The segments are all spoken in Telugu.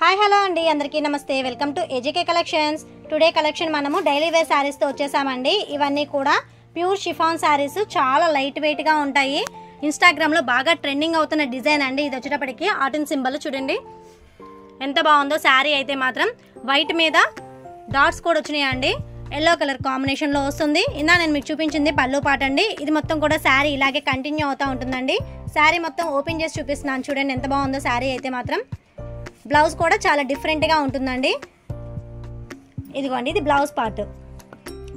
హాయ్ హలో అండి, అందరికీ నమస్తే. Welcome to AJK collections. Today collection మనము డైలీ వేర్ శారీస్తో వచ్చేసామండి. ఇవన్నీ కూడా ప్యూర్ షిఫాన్ శారీస్, చాలా లైట్ వెయిట్గా ఉంటాయి. ఇన్స్టాగ్రామ్లో బాగా ట్రెండింగ్ అవుతున్న డిజైన్ అండి. ఇది వచ్చేటప్పటికి ఆటన్ సింబల్ చూడండి ఎంత బాగుందో. శారీ అయితే మాత్రం వైట్ మీద డాట్స్ కూడా వచ్చినాయండి. ఎల్లో కలర్ కాంబినేషన్లో వస్తుంది. ఇందా నేను మీకు చూపించింది పళ్ళు పాట అండి. ఇది మొత్తం కూడా శారీ ఇలాగే కంటిన్యూ అవుతూ ఉంటుందండి. శారీ మొత్తం ఓపెన్ చేసి చూపిస్తున్నాను చూడండి ఎంత బాగుందో. శారీ అయితే మాత్రం బ్లౌజ్ కూడా చాలా డిఫరెంట్గా ఉంటుందండి. ఇదిగోండి, ఇది బ్లౌజ్ పార్ట్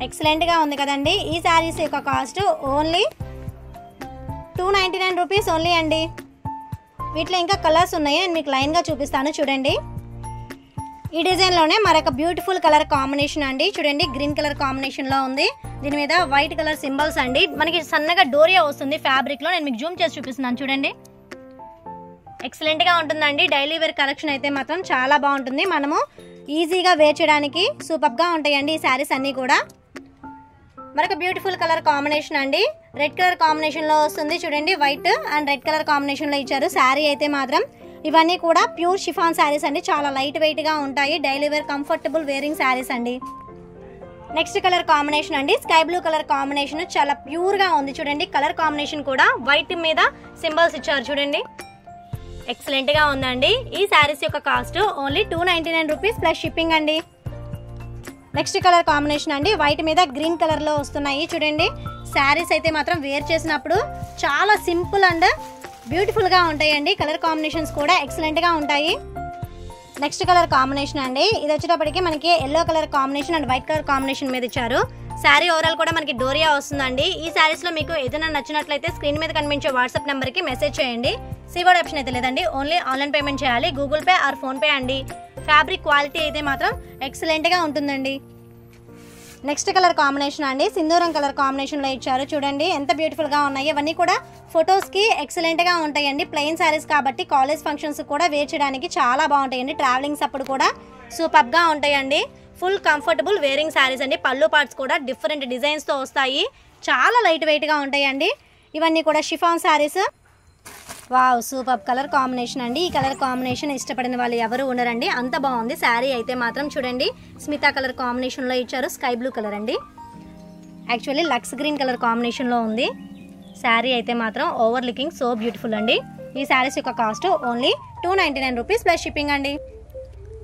ఎక్సలెంట్గా ఉంది కదండి. ఈ శారీస్ యొక్క కాస్ట్ ఓన్లీ 299 రూపీస్ ఓన్లీ అండి. వీటిలో ఇంకా కలర్స్ ఉన్నాయి, నేను మీకు లైన్గా చూపిస్తాను చూడండి. ఈ డిజైన్లోనే మరొక బ్యూటిఫుల్ కలర్ కాంబినేషన్ అండి. చూడండి, గ్రీన్ కలర్ కాంబినేషన్లో ఉంది. దీని మీద వైట్ కలర్ సింబల్స్ అండి. మనకి సన్నగా డోరియా వస్తుంది ఫ్యాబ్రిక్లో. నేను మీకు జూమ్ చేసి చూపిస్తున్నాను చూడండి. ఎక్సలెంట్గా ఉంటుందండి. డైలీ వేర్ కలెక్షన్ అయితే మాత్రం చాలా బాగుంటుంది. మనము ఈజీగా వేర్ చేయడానికి సూపర్గా ఉంటాయండి ఈ శారీస్ అన్నీ కూడా. మరొక బ్యూటిఫుల్ కలర్ కాంబినేషన్ అండి. రెడ్ కలర్ కాంబినేషన్లో వస్తుంది చూడండి. వైట్ అండ్ రెడ్ కలర్ కాంబినేషన్లో ఇచ్చారు. శారీ అయితే మాత్రం ఇవన్నీ కూడా ప్యూర్ షిఫాన్ శారీస్ అండి. చాలా లైట్ వెయిట్గా ఉంటాయి. Daily wear comfortable wearing saris అండి. నెక్స్ట్ కలర్ కాంబినేషన్ అండి, స్కై బ్లూ కలర్ కాంబినేషన్. చాలా ప్యూర్గా ఉంది చూడండి. కలర్ కాంబినేషన్ కూడా వైట్ మీద సింబల్స్ ఇచ్చారు చూడండి. ఎక్సలెంట్గా ఉందండి. ఈ శారీస్ యొక్క cost only 299 rupees plus shipping అండి. నెక్స్ట్ కలర్ కాంబినేషన్ అండి, వైట్ మీద గ్రీన్ కలర్లో వస్తున్నాయి చూడండి. శారీస్ అయితే మాత్రం వేర్ చేసినప్పుడు చాలా సింపుల్ అండ్ బ్యూటిఫుల్గా ఉంటాయండి. కలర్ కాంబినేషన్స్ కూడా ఎక్సలెంట్గా ఉంటాయి. నెక్స్ట్ కలర్ కాంబినేషన్ అండి, ఇది వచ్చేటప్పటికి మనకి yellow colour combination and white colour combination మీద ఇచ్చారు. శారీ ఓవరాల్ కూడా మనకి డోరియా వస్తుందండి. ఈ శారీస్లో మీకు ఏదైనా నచ్చినట్లయితే స్క్రీన్ మీద కనిపించే వాట్సాప్ నెంబర్కి మెసేజ్ చేయండి. సీవర్డ్ ఆప్షన్ అయితే లేదండి, ఓన్లీ ఆన్లైన్ పేమెంట్ చేయాలి. గూగుల్ పే ఆర్ ఫోన్పే అండి. ఫ్యాబ్రిక్ క్వాలిటీ అయితే మాత్రం ఎక్సలెంట్గా ఉంటుందండి. నెక్స్ట్ కలర్ కాంబినేషన్ అండి, సింధూరం కలర్ కాంబినేషన్లో ఇచ్చారు చూడండి ఎంత బ్యూటిఫుల్గా ఉన్నాయి. ఇవన్నీ కూడా ఫొటోస్కి ఎక్సలెంట్గా ఉంటాయండి. ప్లెయిన్ శారీస్ కాబట్టి కాలేజ్ ఫంక్షన్స్ కూడా వేర్ చేయడానికి చాలా బాగుంటాయండి. ట్రావెలింగ్స్ అప్పుడు కూడా సూపర్గా ఉంటాయండి. ఫుల్ కంఫర్టబుల్ వేరింగ్ శారీస్ అండి. పళ్ళు పార్ట్స్ కూడా డిఫరెంట్ డిజైన్స్తో వస్తాయి. చాలా లైట్ వెయిట్గా ఉంటాయండి. ఇవన్నీ కూడా chiffon saris. Wow, super colour combination అండి. ఈ కలర్ కాంబినేషన్ ఇష్టపడిన వాళ్ళు ఎవరు ఉండరండి, అంత బాగుంది. శారీ అయితే మాత్రం చూడండి స్మితా కలర్ కాంబినేషన్లో ఇచ్చారు. స్కై బ్లూ కలర్ అండి, యాక్చువల్లీ లక్స్ గ్రీన్ కలర్ కాంబినేషన్లో ఉంది. శారీ అయితే మాత్రం ఓవర్ లుకింగ్ సో బ్యూటిఫుల్ అండి. ఈ శారీస్ యొక్క cost only 299 rupees plus shipping అండి.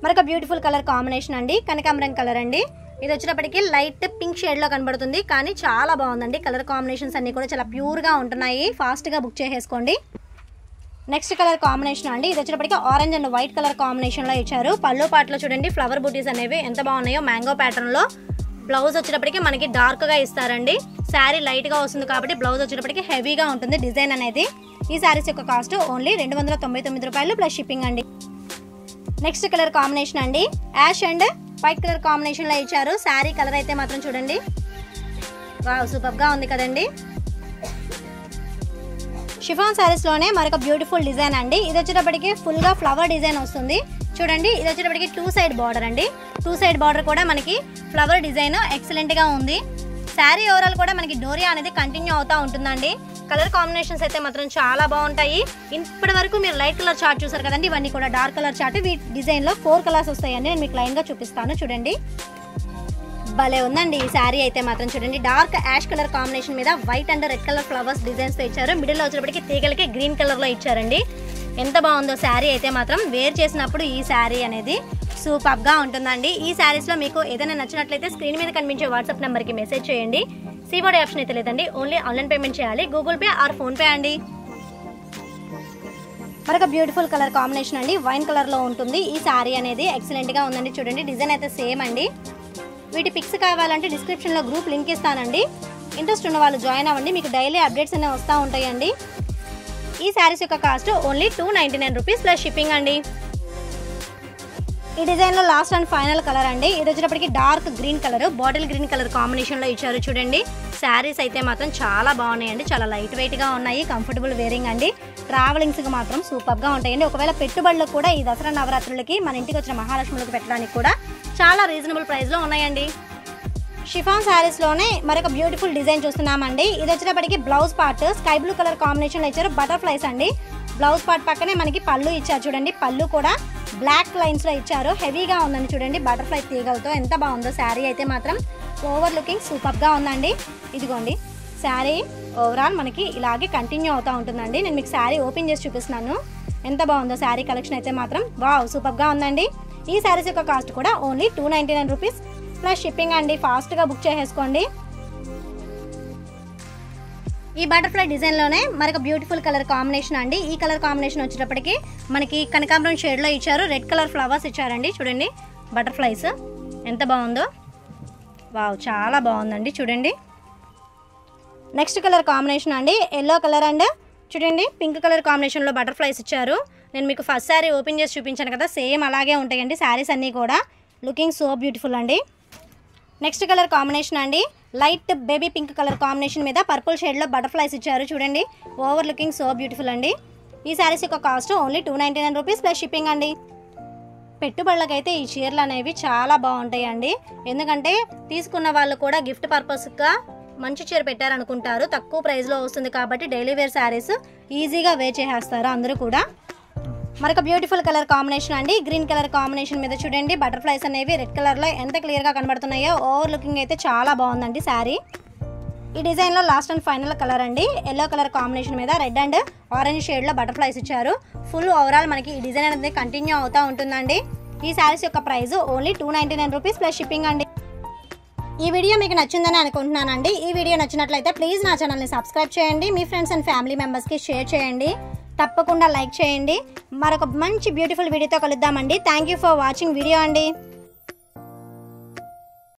మరొక బ్యూటిఫుల్ కలర్ కాంబినేషన్ అండి, కనకాంబరం కలర్ అండి. ఇది వచ్చేటప్పటికి లైట్ పింక్ షేడ్లో కనబడుతుంది, కానీ చాలా బాగుందండి. కలర్ కాంబినేషన్స్ అన్నీ కూడా చాలా ప్యూర్గా ఉంటున్నాయి. ఫాస్ట్గా బుక్ చేసేసుకోండి. నెక్స్ట్ కలర్ కాంబినేషన్ అండి, ఇది వచ్చేటప్పటికి ఆరెంజ్ అండ్ వైట్ కలర్ కాంబినేషన్లో ఇచ్చారు. పళ్ళు పాటలో చూడండి ఫ్లవర్ బూటీస్ అనేవి ఎంత బాగున్నాయో మ్యాంగో ప్యాటర్న్లో. బ్లౌజ్ వచ్చేటప్పటికి మనకి డార్క్గా ఇస్తారండి. శారీ లైట్గా వస్తుంది కాబట్టి బ్లౌజ్ వచ్చేటప్పటికి హెవీగా ఉంటుంది డిజైన్ అనేది. ఈ శారీస్ యొక్క కాస్ట్ ఓన్లీ 299 రూపాయలు ప్లస్ షిప్పింగ్ అండి. నెక్స్ట్ కలర్ కాంబినేషన్ అండి, యాష్ అండ్ వైట్ కలర్ కాంబినేషన్లో ఇచ్చారు. శారీ కలర్ అయితే మాత్రం చూడండి వావ్, సూపర్గా ఉంది కదండి. షిఫాన్ శారీస్లోనే మరొక బ్యూటిఫుల్ డిజైన్ అండి. ఇది వచ్చేటప్పటికి ఫుల్గా ఫ్లవర్ డిజైన్ వస్తుంది చూడండి. ఇది వచ్చేటప్పటికి 2 సైడ్ బార్డర్ అండి. 2 సైడ్ బార్డర్ కూడా మనకి ఫ్లవర్ డిజైన్ ఎక్సలెంట్గా ఉంది. శారీ ఓవరాల్ కూడా మనకి డోరియా అనేది కంటిన్యూ అవుతూ ఉంటుందండి. కలర్ కాంబినేషన్స్ అయితే మాత్రం చాలా బాగుంటాయి. ఇప్పటి వరకు మీరు లైట్ కలర్ చార్ట్ చూసారు కదండి, ఇవన్నీ కూడా డార్క్ కలర్ చార్ట్. వీటి డిజైన్లో 4 కలర్స్ వస్తాయండి. నేను మీకు లైన్గా చూపిస్తాను చూడండి. భలే ఉందండి ఈ శారీ అయితే మాత్రం చూడండి. డార్క్ యాష్ కలర్ కాంబినేషన్ మీద white and red colour flowers డిజైన్స్తో ఇచ్చారు. మిడిల్లో వచ్చేటప్పటికి తీగలకి గ్రీన్ కలర్లో ఇచ్చారండి. ఎంత బాగుందో శారీ అయితే మాత్రం. వేర్ చేసినప్పుడు ఈ శారీ అనేది సూపర్గా ఉంటుందండి. ఈ శారీస్లో మీకు ఏదైనా నచ్చినట్లయితే స్క్రీన్ మీద కనిపించే వాట్సాప్ నెంబర్కి మెసేజ్ చేయండి. సీవర్డ్ ఆప్షన్ అయితే లేదండి, ఓన్లీ ఆన్లైన్ పేమెంట్ చేయాలి. గూగుల్ పే ఆర్ ఫోన్పే అండి. మరొక బ్యూటిఫుల్ కలర్ కాంబినేషన్ అండి, వైన్ కలర్లో ఉంటుంది. ఈ శారీ అనేది ఎక్సలెంట్గా ఉందండి చూడండి. డిజైన్ అయితే సేమ్ అండి. వీటి పిక్స్ కావాలంటే డిస్క్రిప్షన్లో గ్రూప్ లింక్ ఇస్తానండి. ఇంట్రెస్ట్ ఉన్న వాళ్ళు జాయిన్ అవ్వండి. మీకు డైలీ అప్డేట్స్ అనేవి వస్తూ ఉంటాయండి. ఈ శారీస్ యొక్క cost only 299 rupees plus shipping అండి. ఈ డిజైన్లో లాస్ట్ అండ్ ఫైనల్ కలర్ అండి. ఇది వచ్చేటప్పటికి dark green colour, bottle green colour కాంబినేషన్లో ఇచ్చారు చూడండి. శారీస్ అయితే మాత్రం చాలా బాగున్నాయండి. చాలా లైట్ వెయిట్గా ఉన్నాయి. కంఫర్టబుల్ వేరింగ్ అండి. ట్రావెలింగ్స్కి మాత్రం సూపర్గా ఉంటాయండి. ఒకవేళ పెట్టుబడులకు కూడా ఈ దసరా నవరాత్రులకి మన ఇంటికి వచ్చిన మహాలక్ష్ములకు పెట్టడానికి కూడా చాలా రీజనబుల్ ప్రైస్లో ఉన్నాయండి. షిఫాన్ శారీస్లోనే మరొక బ్యూటిఫుల్ డిజైన్ చూస్తున్నామండి. ఇది వచ్చేటప్పటికి blouse part sky blue colour కాంబినేషన్లో ఇచ్చారు. బటర్ఫ్లైస్ అండి. బ్లౌజ్ పార్ట్ పక్కనే మనకి పళ్ళు ఇచ్చారు చూడండి. పళ్ళు కూడా బ్లాక్ లైన్స్లో ఇచ్చారు. హెవీగా ఉందండి చూడండి, బటర్ఫ్లై తీగలతో ఎంత బాగుందో శారీ అయితే మాత్రం. ఓవర్ లుకింగ్ సూపర్గా ఉందండి. ఇదిగోండి శారీ ఓవరాల్ మనకి ఇలాగే కంటిన్యూ అవుతూ ఉంటుందండి. నేను మీకు శారీ ఓపెన్ చేసి చూపిస్తున్నాను. ఎంత బాగుందో శారీ కలెక్షన్ అయితే మాత్రం. వావ్, సూపర్గా ఉందండి. ఈ శారీస్ యొక్క కాస్ట్ కూడా ఓన్లీ 299 రూపీస్ ప్లస్ షిప్పింగ్ అండి. ఫాస్ట్గా బుక్ చేసేసుకోండి. ఈ బటర్ఫ్లై డిజైన్లోనే మరొక బ్యూటిఫుల్ కలర్ కాంబినేషన్ అండి. ఈ కలర్ కాంబినేషన్ వచ్చేటప్పటికి మనకి కనకాంబరం షేడ్లో ఇచ్చారు. రెడ్ కలర్ ఫ్లవర్స్ ఇచ్చారండి. చూడండి బటర్ఫ్లైస్ ఎంత బాగుందో. వావ్, చాలా బాగుందండి చూడండి. నెక్స్ట్ కలర్ కాంబినేషన్ అండి ఎల్లో కలర్ అండ్ చూడండి పింక్ కలర్ కాంబినేషన్లో బటర్ఫ్లైస్ ఇచ్చారు. నేను మీకు ఫస్ట్ శారీ ఓపెన్ చేసి చూపించాను కదా, సేమ్ అలాగే ఉంటాయండి శారీస్ అన్నీ కూడా. లుకింగ్ సో బ్యూటిఫుల్ అండి. నెక్స్ట్ కలర్ కాంబినేషన్ అండి light baby pink colour combination మీద పర్పుల్ షేడ్లో బటర్ఫ్లైస్ ఇచ్చారు. చూడండి ఓవర్ లుకింగ్ సో బ్యూటిఫుల్ అండి. ఈ శారీస్ యొక్క cost only 299 rupees plus shipping అండి. పెట్టుబడులకైతే ఈ చీరలు అనేవి చాలా బాగుంటాయండి. ఎందుకంటే తీసుకున్న వాళ్ళు కూడా గిఫ్ట్ పర్పస్గా మంచి చీర పెట్టారనుకుంటారు. తక్కువ ప్రైస్లో వస్తుంది కాబట్టి డైలీ వేర్ శారీస్ ఈజీగా వేర్ చేసేస్తారు అందరూ కూడా. మరొక బ్యూటిఫుల్ కలర్ కాంబినేషన్ అండి గ్రీన్ కలర్ కాంబినేషన్ మీద చూడండి బటర్ఫ్లైస్ అనేవి రెడ్ కలర్లో ఎంత క్లియర్గా కనబడుతున్నాయో. ఓవర్ లుకింగ్ అయితే చాలా బాగుందండి శారీ. ఈ డిజైన్లో లాస్ట్ అండ్ ఫైనల్ కలర్ అండి ఎల్లో కలర్ కాంబినేషన్ మీద రెడ్ అండ్ ఆరెంజ్ షేడ్లో బటర్ఫ్లైస్ ఇచ్చారు. ఫుల్ ఓవరాల్ మనకి ఈ డిజైన్ అనేది కంటిన్యూ అవుతూ ఉంటుందండి. ఈ శారీస్ యొక్క price only 299 rupees plus shipping అండి. ఈ వీడియో మీకు నచ్చిందని అనుకుంటున్నానండి. ఈ వీడియో నచ్చినట్లయితే ప్లీజ్ నా ఛానల్ని సబ్స్క్రైబ్ చేయండి. మీ ఫ్రెండ్స్ అండ్ ఫ్యామిలీ మెంబర్స్కి షేర్ చేయండి. తప్పకుండా లైక్ చేయండి. మరొక మంచి బ్యూటిఫుల్ వీడియోతో కలుద్దామండి. Thank you for watching video అండి.